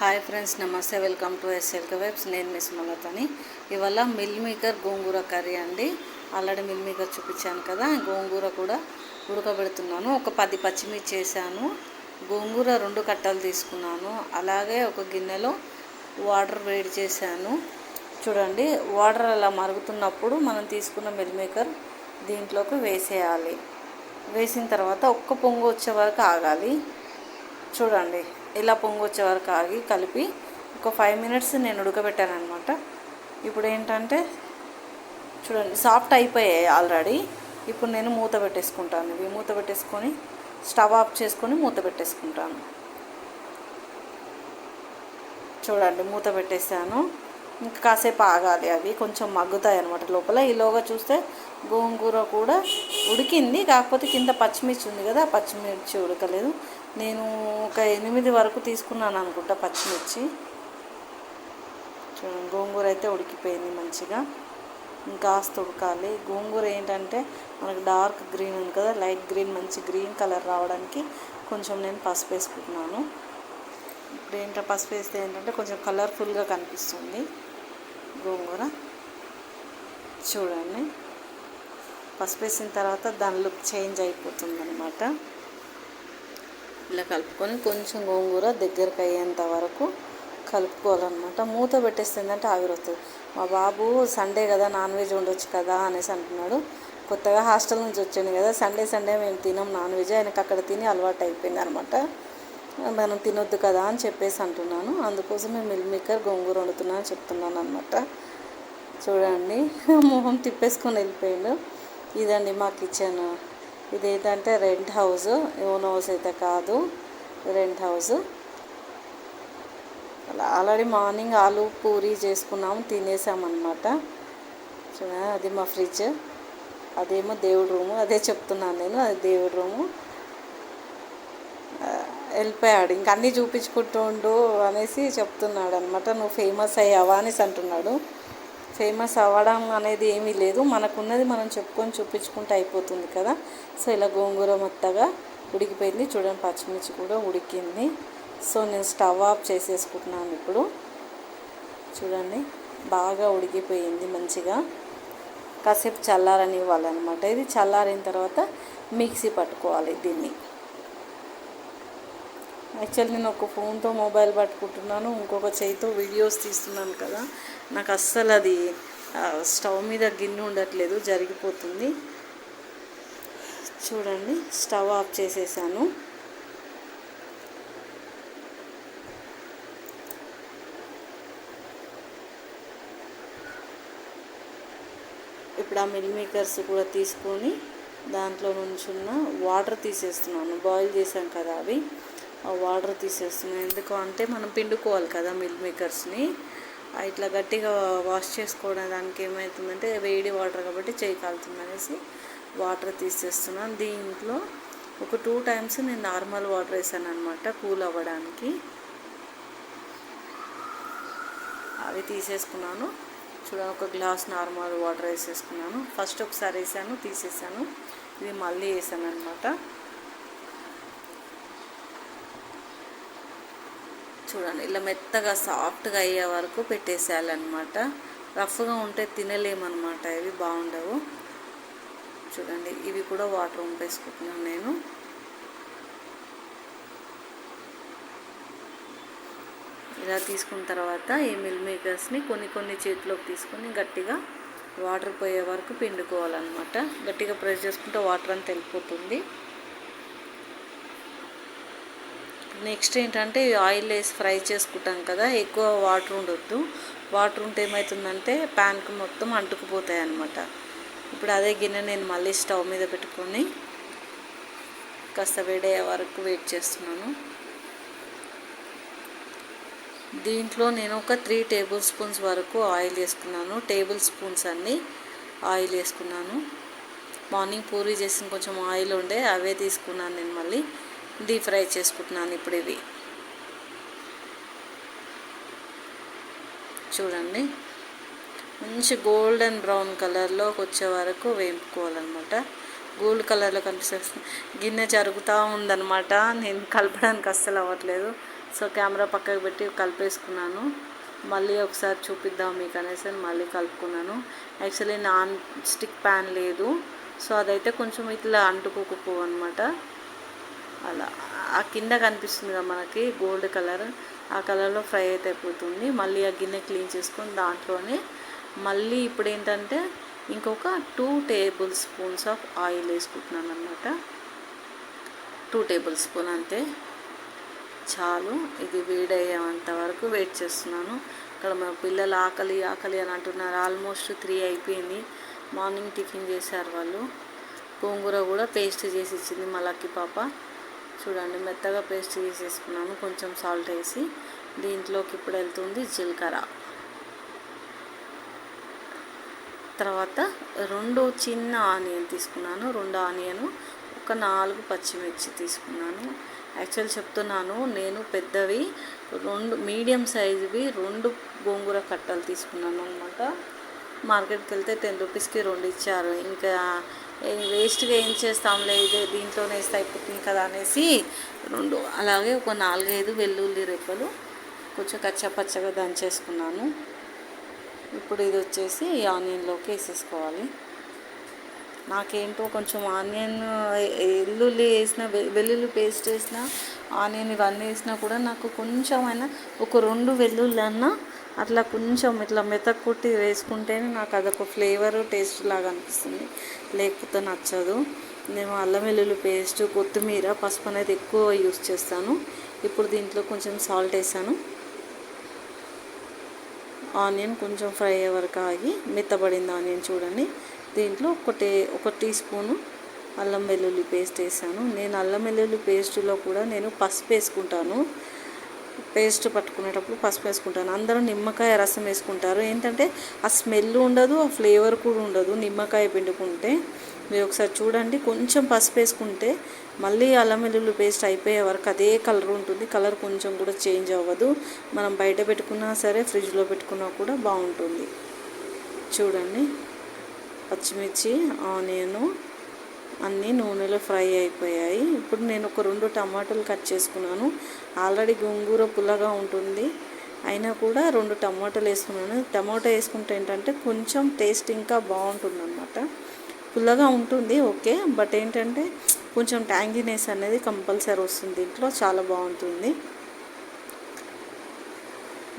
Hi friends, నమస్తే. Welcome to SLK webs. నేను miss Malathani. ఇవాళ మిల్ మేకర్ గోంగూర కర్రీ అండి. ఆల్రెడీ మిల్ మేకర్ చూపించాను కదా, గోంగూర కూడా ఉడకబెడుతున్నాను. ఒక 10 పచ్చిమిర్చి వేసాను. గోంగూర 2 కట్టలు తీసుకున్నాను. అలాగే ఒక గిన్నెలో వాటర్ వేడి చేశాను. చూడండి, వాటర్ అలా మరుగుతున్నప్పుడు మనం తీసుకున్న మిల్ మేకర్ దీంట్లోకి వేసేయాలి. వేసిన తర్వాత ఒక్క పొంగు వచ్చే వరకు ఆగాలి. చూడండి, ఇలా పొంగు వచ్చే వరకు ఆగి కలిపి ఒక 5 మినిట్స్ నేను ఉడకబెట్టాను అనమాట. ఇప్పుడు ఏంటంటే చూడండి, సాఫ్ట్ అయిపోయాయి ఆల్రెడీ. ఇప్పుడు నేను మూత పెట్టేసుకుంటాను. ఇవి మూత పెట్టేసుకొని స్టవ్ ఆఫ్ చేసుకొని మూత పెట్టేసుకుంటాను. చూడండి, మూత పెట్టేసాను. ఇంకా కాసేపు ఆగాలి, అవి కొంచెం మగ్గుతాయి అనమాట లోపల. ఈలోగా చూస్తే గోంగూర కూడా ఉడికింది, కాకపోతే కింద పచ్చిమిర్చి ఉంది కదా, పచ్చిమిర్చి ఉడకలేదు. నేను ఒక 8 వరకు తీసుకున్నాను అనుకుంటా పచ్చిమిర్చి. చూడండి, గోంగూర అయితే ఉడికిపోయింది మంచిగా. ఇంకాస్త ఉడకాలి. గోంగూర ఏంటంటే మనకు డార్క్ గ్రీన్ ఉంది కదా, లైట్ గ్రీన్, మంచి గ్రీన్ కలర్ రావడానికి కొంచెం నేను పసుపు వేసుకుంటున్నాను. ఇప్పుడు ఏంటంటే పసుపు వేస్తే ఏంటంటే కొంచెం కలర్ఫుల్గా కనిపిస్తుంది గోంగూర. చూడండి, పసుపు వేసిన తర్వాత దాని లుక్ చేంజ్ అయిపోతుంది అనమాట. ఇలా కలుపుకొని కొంచెం గోంగూర దగ్గరకు అయ్యేంత వరకు కలుపుకోవాలన్నమాట. మూత పెట్టేస్తుందంటే ఆవిరవుతుంది. మా బాబు సండే కదా నాన్ వెజ్ ఉండొచ్చు కదా అనేసి అంటున్నాడు. కొత్తగా హాస్టల్ నుంచి వచ్చాను కదా, సండే మేము తినం నాన్ వెజ్. ఆయనకు అక్కడ తిని అలవాటు అయిపోయింది అనమాట. మనం తినొద్దు కదా అని చెప్పేసి అంటున్నాను. అందుకోసం మేము మిల్ మేకర్ గోంగూర వండుతున్నాను అని చెప్తున్నాను అనమాట. చూడండి, మొహం తిప్పేసుకొని వెళ్ళిపోయాడు. ఇదండి మా కిచెన్. ఇది ఏంటంటే రెంట్ హౌస్, ఓన్ హౌస్ అయితే కాదు, రెంట్ హౌస్. అలా ఆల్రెడీ మార్నింగ్ ఆలు పూరి చేసుకున్నాము, తినేసామన్నమాట. చూడండి, అది మా ఫ్రిడ్జ్, అదేమో దేవుడి రూము. అదే చెప్తున్నాను నేను, అది దేవుడి రూము. వెళ్ళిపోయాడు, ఇంక అన్నీ చూపించుకుంటుండు అనేసి చెప్తున్నాడు అనమాట. నువ్వు ఫేమస్ అయ్యావా అనేసి అంటున్నాడు. ఫేమస్ అవ్వడం అనేది ఏమీ లేదు, మనకున్నది మనం చెప్పుకొని చూపించుకుంటే అయిపోతుంది కదా. సో ఇలా గోంగూర మొత్తగా ఉడికిపోయింది. చూడండి, పచ్చిమిర్చి కూడా ఉడికింది. సో నేను స్టవ్ ఆఫ్ చేసేసుకుంటున్నాను ఇప్పుడు. చూడండి, బాగా ఉడికిపోయింది మంచిగా. కాసేపు చల్లారని ఇవ్వాలన్నమాట. ఇది చల్లారిన తర్వాత మిక్సీ పట్టుకోవాలి దీన్ని. యాక్చువల్లీ నేను ఒక ఫోన్తో మొబైల్ పట్టుకుంటున్నాను, ఇంకొక చేయితో వీడియోస్ తీస్తున్నాను కదా. నాకు అస్సలు అది స్టవ్ మీద గిన్నె ఉండట్లేదు, జరిగిపోతుంది. చూడండి, స్టవ్ ఆఫ్ చేసేసాను. ఇప్పుడు ఆ మిల్ మేకర్స్ కూడా తీసుకొని దాంట్లో నుంచున్న వాటర్ తీసేస్తున్నాను. బాయిల్ చేసాం కదా, అవి ఆ వాటర్ తీసేస్తున్నాను. ఎందుకు అంటే మనం పిండుకోవాలి కదా మిల్ మేకర్స్ని. ఇట్లా గట్టిగా వాష్ చేసుకోవడానికి ఏమవుతుందంటే వేడి వాటర్ కాబట్టి చేయి కాలుతుంది అనేసి వాటర్ తీసేస్తున్నాను. దీంట్లో ఒక 2 టైమ్స్ నేను నార్మల్ వాటర్ వేసాను అనమాట, కూల్ అవ్వడానికి. అవి తీసేసుకున్నాను. చూడండి, ఒక గ్లాస్ నార్మల్ వాటర్ వేసేసుకున్నాను. ఫస్ట్ ఒకసారి వేసాను, తీసేసాను. ఇది మళ్ళీ వేసాను అనమాట. చూడండి, ఇలా మెత్తగా సాఫ్ట్గా అయ్యే వరకు పెట్టేసేయాలన్నమాట. రఫ్గా ఉంటే తినలేమన్నమాట, ఇవి బాగుండవు. చూడండి, ఇవి కూడా వాటర్ వంపేసుకుంటున్నాను నేను. ఇలా తీసుకున్న తర్వాత ఈ మిల్ మేకర్స్ని కొన్ని చేతిలోకి తీసుకొని గట్టిగా వాటర్ పోయే వరకు పిండుకోవాలన్నమాట. గట్టిగా ప్రెస్ చేసుకుంటే వాటర్ అంతా వెళ్ళిపోతుంది. నెక్స్ట్ ఏంటంటే ఆయిల్ వేసి ఫ్రై చేసుకుంటాం కదా, ఎక్కువ వాటర్ ఉండొద్దు. వాటర్ ఉంటే ఏమవుతుందంటే ప్యాన్కి మొత్తం అంటుకుపోతాయి అన్నమాట. ఇప్పుడు అదే గిన్నె నేను మళ్ళీ స్టవ్ మీద పెట్టుకొని కాస్త వేడయ్యే వరకు వెయిట్ చేస్తున్నాను. దీంట్లో నేను ఒక 3 టేబుల్ స్పూన్స్ వరకు ఆయిల్ వేసుకున్నాను. టేబుల్ స్పూన్స్ అన్నీ ఆయిల్ వేసుకున్నాను. మార్నింగ్ పూరీ చేసిన కొంచెం ఆయిల్ ఉండే, అవే తీసుకున్నాను నేను. మళ్ళీ డీప్ ఫ్రై చేసుకుంటున్నాను ఇప్పుడు ఇవి. చూడండి, మంచి గోల్డెన్ బ్రౌన్ కలర్లోకి వచ్చే వరకు వేపుకోవాలన్నమాట. గోల్డ్ కలర్లో కనిపిస్తుంది. గిన్నె జరుగుతూ ఉందన్నమాట, నేను కలపడానికి అస్సలు అవ్వట్లేదు. సో కెమెరా పక్కకు పెట్టి కలిపేసుకున్నాను. మళ్ళీ ఒకసారి చూపిద్దాం మీకు అనేసి మళ్ళీ కలుపుకున్నాను. యాక్చువల్లీ నాన్ స్టిక్ ప్యాన్ లేదు, సో అదైతే కొంచెం ఇట్లా అంటుకోకపోవు అనమాట. అలా ఆ కింద కనిపిస్తుంది కదా మనకి గోల్డ్ కలర్, ఆ కలర్లో ఫ్రై అయితే అయిపోతుంది. మళ్ళీ ఆ గిన్నె క్లీన్ చేసుకొని దాంట్లోనే మళ్ళీ ఇప్పుడు ఏంటంటే ఇంకొక 2 టేబుల్ స్పూన్స్ ఆఫ్ ఆయిల్ వేసుకుంటున్నాను అనమాట. 2 టేబుల్ స్పూన్ అంతే చాలు. ఇది వేడయ్యేంత వరకు వెయిట్ చేస్తున్నాను. ఇక్కడ మా పిల్లలు ఆకలి ఆకలి అని అంటున్నారు. ఆల్మోస్ట్ 3 అయిపోయింది. మార్నింగ్ టిఫిన్ చేశారు వాళ్ళు. గోంగూర కూడా పేస్ట్ చేసి ఇచ్చింది మా లక్కీ పాప. చూడండి మెత్తగా పేస్ట్ చేసేసుకున్నాను కొంచెం సాల్ట్ వేసి. దీంట్లోకి ఇప్పుడు వెళ్తుంది జీలకర్ర. తర్వాత 2 చిన్న ఆనియన్ తీసుకున్నాను, 2 ఆనియన్, ఒక 4 పచ్చిమిర్చి తీసుకున్నాను. యాక్చువల్ చెప్తున్నాను, నేను పెద్దవి 2 మీడియం సైజువి 2 గోంగూర కట్టలు తీసుకున్నాను అనమాట. మార్కెట్కి వెళ్తే 10 రూపీస్కి 2 ఇచ్చారు. ఇంకా వేస్ట్గా ఏం చేస్తాంలే, ఇదే దీంట్లోనే వేస్తే అయిపోతుంది కదా అనేసి 2, అలాగే ఒక 4-5 వెల్లుల్లి రెప్పలు కొంచెం కచ్చపచ్చగా దంచేసుకున్నాను. ఇప్పుడు ఇది వచ్చేసి ఈ ఆనియన్లోకి వేసేసుకోవాలి. నాకేంటో కొంచెం ఆనియన్ వెల్లుల్లి వేసిన వెల్లుల్లి పేస్ట్ వేసిన ఆనియన్ ఇవన్నీ వేసినా కూడా నాకు కొంచెమైనా ఒక 2 వెల్లుల్లి అన్నా అట్లా కొంచెం ఇట్లా మెత్తగా కొట్టి వేసుకుంటేనే నాకు అదొక ఫ్లేవర్ టేస్ట్ లాగా అనిపిస్తుంది, లేకపోతే నచ్చదు. నేను అల్లం వెల్లుల్లి పేస్ట్, కొత్తిమీర, పసుపు అనేది ఎక్కువ యూస్ చేస్తాను. ఇప్పుడు దీంట్లో కొంచెం సాల్ట్ వేసాను. ఆనియన్ కొంచెం ఫ్రై అయ్యే వరకు ఆగి మెత్తబడింది ఆనియన్ చూడండి. దీంట్లో ఒక టీ స్పూను అల్లం వెల్లుల్లి పేస్ట్ వేసాను. నేను అల్లం వెల్లుల్లి పేస్టులో కూడా నేను పసుపు వేసుకుంటాను. పేస్ట్ పట్టుకునేటప్పుడు పసుపు వేసుకుంటాను. అందరూ నిమ్మకాయ రసం వేసుకుంటారు. ఏంటంటే ఆ స్మెల్ ఉండదు, ఆ ఫ్లేవర్ కూడా ఉండదు నిమ్మకాయ పిండుకుంటే. మీరు ఒకసారి చూడండి, కొంచెం పసుపు వేసుకుంటే మళ్ళీ అల్లం వెల్లుల్లి పేస్ట్ అయిపోయే వరకు అదే కలర్ ఉంటుంది. కలర్ కొంచెం కూడా చేంజ్ అవ్వదు. మనం బయట పెట్టుకున్నా సరే, ఫ్రిడ్జ్లో పెట్టుకున్నా కూడా బాగుంటుంది. చూడండి, పచ్చిమిర్చి, ఆనియను అన్నీ నూనెలో ఫ్రై అయిపోయాయి. ఇప్పుడు నేను ఒక 2 టమాటాలు కట్ చేసుకున్నాను. ఆల్రెడీ గోంగూర పుల్లగా ఉంటుంది, అయినా కూడా 2 టమాటాలు వేసుకున్నాను. టమాటా వేసుకుంటే ఏంటంటే కొంచెం టేస్ట్ ఇంకా బాగుంటుంది అన్నమాట. పుల్లగా ఉంటుంది ఓకే, బట్ ఏంటంటే కొంచెం ట్యాంగినెస్ అనేది కంపల్సరీ వస్తుంది దీంట్లో, చాలా బాగుంటుంది.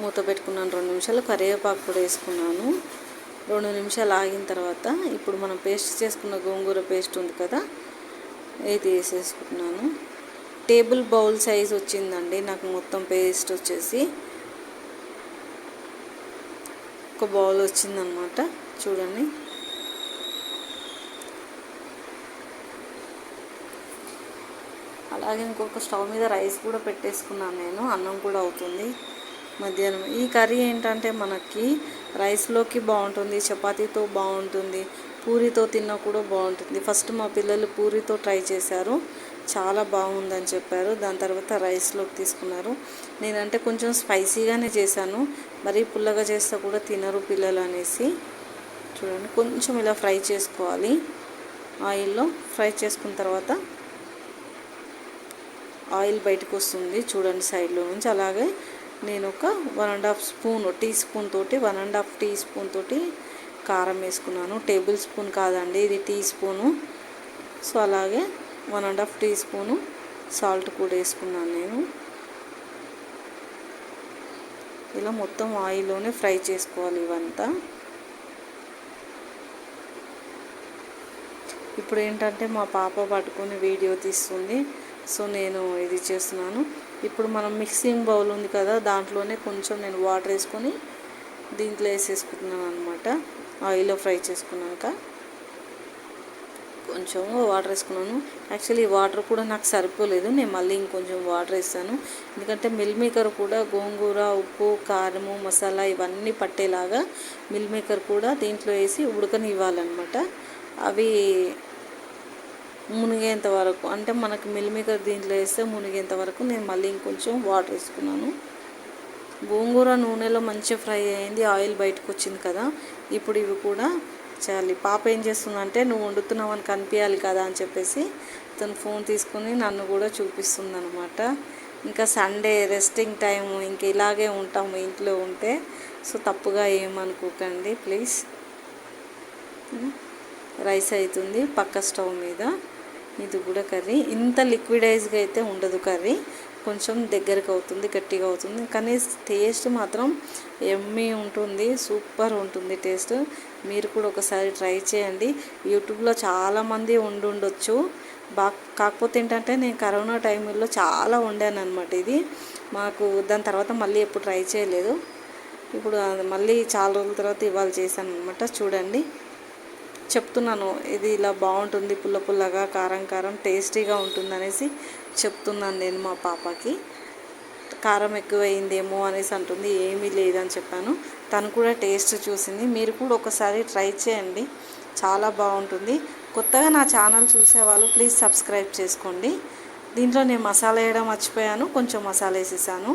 మూత పెట్టుకున్నాను 2 నిమిషాలు. కరివేపాకు కూడా వేసుకున్నాను. 2 నిమిషాలు ఆగిన తర్వాత ఇప్పుడు మనం పేస్ట్ చేసుకున్న గోంగూర పేస్ట్ ఉంది కదా, ఇది వేసేసుకుంటున్నాను. టేబుల్ బౌల్ సైజ్ వచ్చిందండి నాకు మొత్తం పేస్ట్ వచ్చేసి. ఒక బౌల్ వచ్చిందనమాట చూడండి. అలాగే ఇంకొక స్టవ్ మీద రైస్ కూడా పెట్టేసుకున్నాను నేను, అన్నం కూడా అవుతుంది మధ్యాహ్నం. ఈ కర్రీ ఏంటంటే మనకి రైస్లోకి బాగుంటుంది, చపాతీతో బాగుంటుంది, పూరితో తిన్నా కూడా బాగుంటుంది. ఫస్ట్ మా పిల్లలు పూరితో ట్రై చేశారు, చాలా బాగుందని చెప్పారు. దాని తర్వాత రైస్లోకి తీసుకున్నారు. నేనంటే కొంచెం స్పైసీగానే చేశాను, మరీ పుల్లగా చేస్తే కూడా తినరు పిల్లలు అనేసి. చూడండి, కొంచెం ఇలా ఫ్రై చేసుకోవాలి ఆయిల్లో. ఫ్రై చేసుకున్న తర్వాత ఆయిల్ బయటకు వస్తుంది చూడండి సైడ్లో నుంచి. అలాగే నేను ఒక 1.5 స్పూన్ టీ స్పూన్ తోటి 1.5 టీ స్పూన్ తోటి కారం వేసుకున్నాను. టేబుల్ స్పూన్ కాదండి, ఇది టీ స్పూను. సో అలాగే 1.5 టీ స్పూను సాల్ట్ కూడా వేసుకున్నాను నేను. ఇలా మొత్తం ఆయిల్లోనే ఫ్రై చేసుకోవాలి ఇవంతా. ఇప్పుడు ఏంటంటే మా పాప పట్టుకొని వీడియో తీస్తుంది, సో నేను ఇది చేస్తున్నాను. ఇప్పుడు మనం మిక్సింగ్ బౌల్ ఉంది కదా, దాంట్లోనే కొంచెం నేను వాటర్ వేసుకొని దీంట్లో వేసేసుకుంటున్నాను అనమాట. ఆయిల్లో ఫ్రై చేసుకున్నాక కొంచెం వాటర్ వేసుకున్నాను. యాక్చువల్లీ ఈ వాటర్ కూడా నాకు సరిపోలేదు, నేను మళ్ళీ ఇంకొంచెం వాటర్ వేస్తాను. ఎందుకంటే మిల్ మేకర్ కూడా గోంగూర, ఉప్పు, కారము, మసాలా ఇవన్నీ పట్టేలాగా మిల్ మేకర్ కూడా దీంట్లో వేసి ఉడకనివ్వాలన్నమాట. అవి మునిగేంత వరకు, అంటే మనకు మిల్ మేకర్ దీంట్లో వేస్తే మునిగేంత వరకు నేను మళ్ళీ ఇంకొంచెం వాటర్ వేసుకున్నాను. గోంగూర నూనెలో మంచిగా ఫ్రై అయింది, ఆయిల్ బయటకు వచ్చింది కదా. ఇప్పుడు ఇవి కూడా చేయాలి. పాప ఏం చేస్తుందంటే, నువ్వు వండుతున్నావు అని కనిపించాలి కదా అని చెప్పేసి తను ఫోన్ తీసుకుని నన్ను కూడా చూపిస్తుంది అనమాట. ఇంకా సండే రెస్టింగ్ టైం ఇంక ఇలాగే ఉంటాము ఇంట్లో ఉంటే. సో తప్పుగా ఏమనుకోకండి ప్లీజ్. రైస్ అవుతుంది పక్క స్టవ్ మీద. ఇది కూడా కర్రీ ఇంత లిక్విడైజ్గా అయితే ఉండదు, కర్రీ కొంచెం దగ్గరకు అవుతుంది, గట్టిగా అవుతుంది, కానీ టేస్ట్ మాత్రం ఎమ్మీ ఉంటుంది, సూపర్ ఉంటుంది టేస్ట్. మీరు కూడా ఒకసారి ట్రై చేయండి. యూట్యూబ్లో చాలామంది ఉండొచ్చు, కాకపోతే ఏంటంటే నేను కరోనా టైంలో చాలా వండాను అనమాట. ఇది మాకు దాని తర్వాత మళ్ళీ ఎప్పుడు ట్రై చేయలేదు. ఇప్పుడు మళ్ళీ చాలా రోజుల తర్వాత ఇవాళ చేశాను అనమాట. చూడండి చెప్తున్నాను, ఇది ఇలా బాగుంటుంది, పుల్ల పుల్లగా కారం కారం టేస్టీగా ఉంటుంది అనేసి చెప్తున్నాను నేను మా పాపకి. కారం ఎక్కువైందేమో అనేసి అంటుంది, ఏమీ లేదని చెప్పాను. తను కూడా టేస్ట్ చూసింది. మీరు కూడా ఒకసారి ట్రై చేయండి, చాలా బాగుంటుంది. కొత్తగా నా ఛానల్ చూసేవాళ్ళు ప్లీజ్ సబ్స్క్రైబ్ చేసుకోండి. దీంట్లో నేను మసాలా వేయడం మర్చిపోయాను, కొంచెం మసాలా వేసేసాను.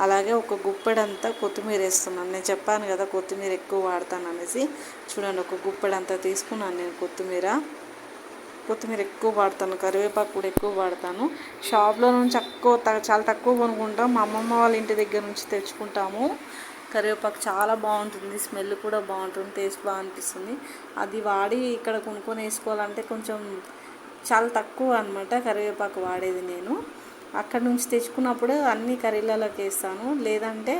అలాగే ఒక గుప్పెడంతా కొత్తిమీర వేస్తున్నాను. నేను చెప్పాను కదా కొత్తిమీర ఎక్కువ వాడతాను అనేసి. చూడండి ఒక గుప్పెడంతా తీసుకున్నాను నేను కొత్తిమీర ఎక్కువ వాడతాను, కరివేపాకు కూడా ఎక్కువ వాడతాను. షాప్లో నుంచి చాలా తక్కువ కొనుక్కుంటాం, మా అమ్మమ్మ వాళ్ళ ఇంటి దగ్గర నుంచి తెచ్చుకుంటాము. కరివేపాకు చాలా బాగుంటుంది, స్మెల్ కూడా బాగుంటుంది, టేస్ట్ బాగా అనిపిస్తుంది. అది వాడి ఇక్కడ కొనుక్కొని వేసుకోవాలంటే కొంచెం చాలా తక్కువ అనమాట కరివేపాకు వాడేది నేను. అక్కడ నుంచి తెచ్చుకున్నప్పుడు అన్ని కర్రీలలోకి వేస్తాను, లేదంటే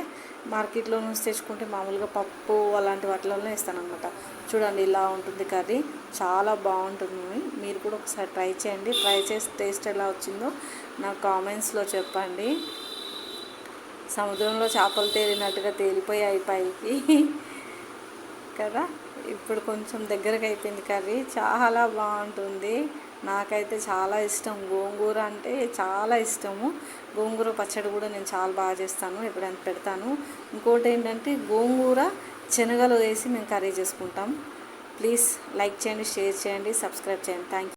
మార్కెట్లో నుంచి తెచ్చుకుంటే మామూలుగా పప్పు అలాంటి వాటిలోనే వేస్తాను అనమాట. చూడండి ఇలా ఉంటుంది కర్రీ, చాలా బాగుంటుంది. మీరు కూడా ఒకసారి ట్రై చేయండి. ట్రై చేసి టేస్ట్ ఎలా వచ్చిందో నాకు కామెంట్స్లో చెప్పండి. సముద్రంలో చేపలు తేలినట్టుగా తేలిపోయాయి పైకి కదా. ఇప్పుడు కొంచెం దగ్గరకు అయిపోయింది కర్రీ, చాలా బాగుంటుంది. నాకైతే చాలా ఇష్టం, గోంగూర అంటే చాలా ఇష్టము. గోంగూర పచ్చడి కూడా నేను చాలా బాగా చేస్తాను, ఎప్పుడైనా పెడతాను. ఇంకోటి ఏంటంటే గోంగూర శనగలు వేసి మేము కర్రీ చేసుకుంటాం. ప్లీజ్ లైక్ చేయండి, షేర్ చేయండి, సబ్స్క్రైబ్ చేయండి. Thank you.